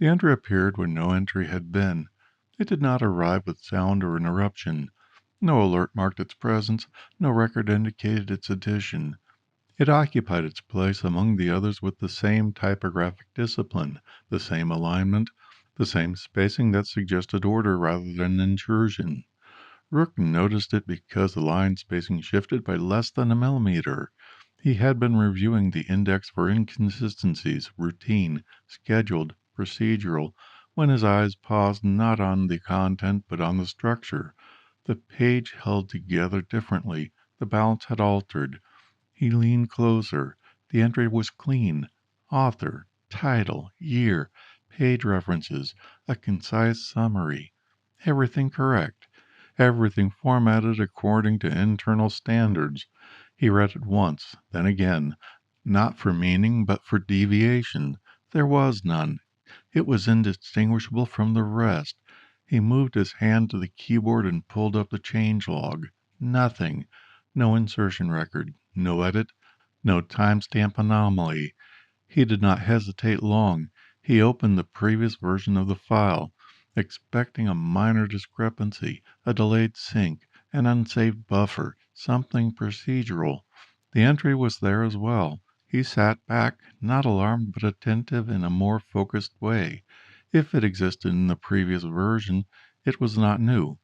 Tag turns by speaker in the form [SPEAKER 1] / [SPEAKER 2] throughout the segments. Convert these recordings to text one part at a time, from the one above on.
[SPEAKER 1] The entry appeared where no entry had been. It did not arrive with sound or interruption. No alert marked its presence, no record indicated its addition. It occupied its place among the others with the same typographic discipline, the same alignment, the same spacing that suggested order rather than intrusion. Rook noticed it because the line spacing shifted by less than a millimeter. He had been reviewing the index for inconsistencies, routine, scheduled, procedural, when his eyes paused not on the content but on the structure. The page held together differently. The balance had altered. He leaned closer. The entry was clean. Author, title, year, page references, a concise summary. Everything correct. Everything formatted according to internal standards. He read it once, then again, not for meaning, but for deviation. There was none. It was indistinguishable from the rest. He moved his hand to the keyboard and pulled up the changelog. Nothing. No insertion record. No edit. No timestamp anomaly. He did not hesitate long. He opened the previous version of the file, expecting a minor discrepancy, a delayed sync, an unsaved buffer, something procedural. The entry was there as well. He sat back, not alarmed but attentive in a more focused way. If it existed in the previous version, it was not new.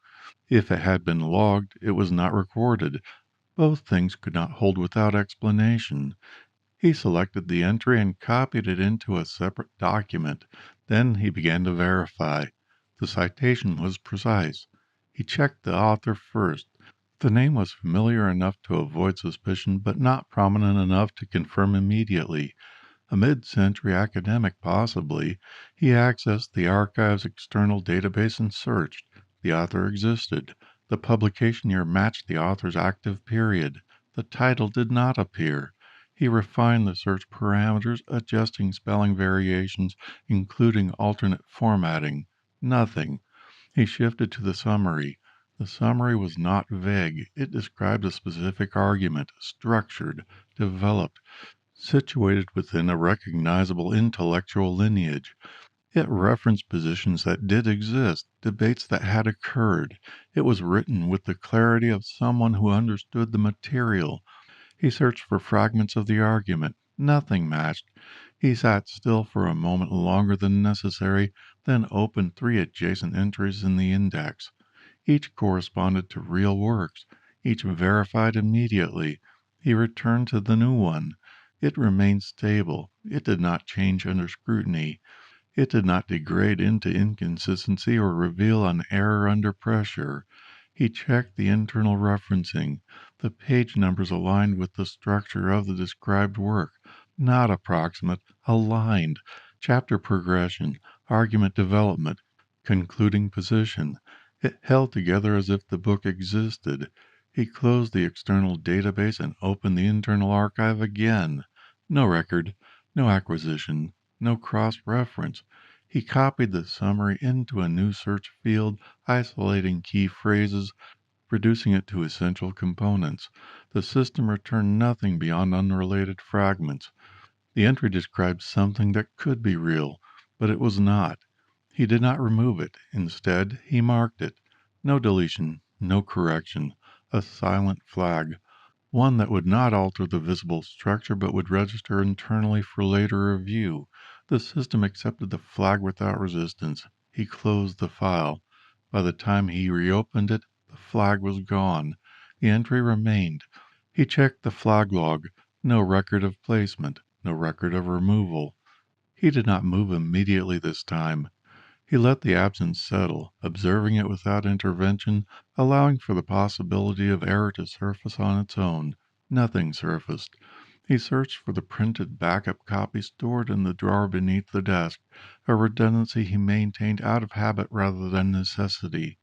[SPEAKER 1] If it had been logged, it was not recorded. Both things could not hold without explanation. He selected the entry and copied it into a separate document. Then he began to verify. The citation was precise. He checked the author first. The name was familiar enough to avoid suspicion, but not prominent enough to confirm immediately. A mid-century academic, possibly. He accessed the archive's external database and searched. The author existed. The publication year matched the author's active period. The title did not appear. He refined the search parameters, adjusting spelling variations, including alternate formatting. Nothing. He shifted to the summary. The summary was not vague. It described a specific argument, structured, developed, situated within a recognizable intellectual lineage. It referenced positions that did exist, debates that had occurred. It was written with the clarity of someone who understood the material. He searched for fragments of the argument. Nothing matched. He sat still for a moment longer than necessary, then opened 3 adjacent entries in the index. Each corresponded to real works. Each verified immediately. He returned to the new one. It remained stable. It did not change under scrutiny. It did not degrade into inconsistency or reveal an error under pressure. He checked the internal referencing. The page numbers aligned with the structure of the described work, not approximate, aligned. Chapter progression, argument development, concluding position. It held together as if the book existed. He closed the external database and opened the internal archive again. No record, no acquisition, no cross-reference. He copied the summary into a new search field, isolating key phrases, reducing it to essential components. The system returned nothing beyond unrelated fragments. The entry described something that could be real, but it was not. He did not remove it. Instead, he marked it. No deletion, no correction. A silent flag. One that would not alter the visible structure but would register internally for later review. The system accepted the flag without resistance. He closed the file. By the time he reopened it, the flag was gone. The entry remained. He checked the flag log. No record of placement. No record of removal. He did not move immediately this time. He let the absence settle, observing it without intervention, allowing for the possibility of error to surface on its own. Nothing surfaced. He searched for the printed backup copy stored in the drawer beneath the desk, a redundancy he maintained out of habit rather than necessity.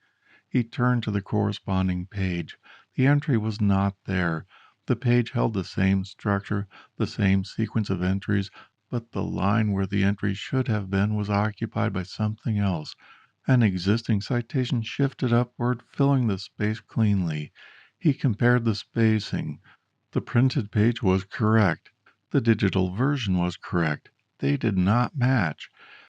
[SPEAKER 1] He turned to the corresponding page. The entry was not there. The page held the same structure, the same sequence of entries, but the line where the entry should have been was occupied by something else. An existing citation shifted upward, filling the space cleanly. He compared the spacing. The printed page was correct. The digital version was correct. They did not match.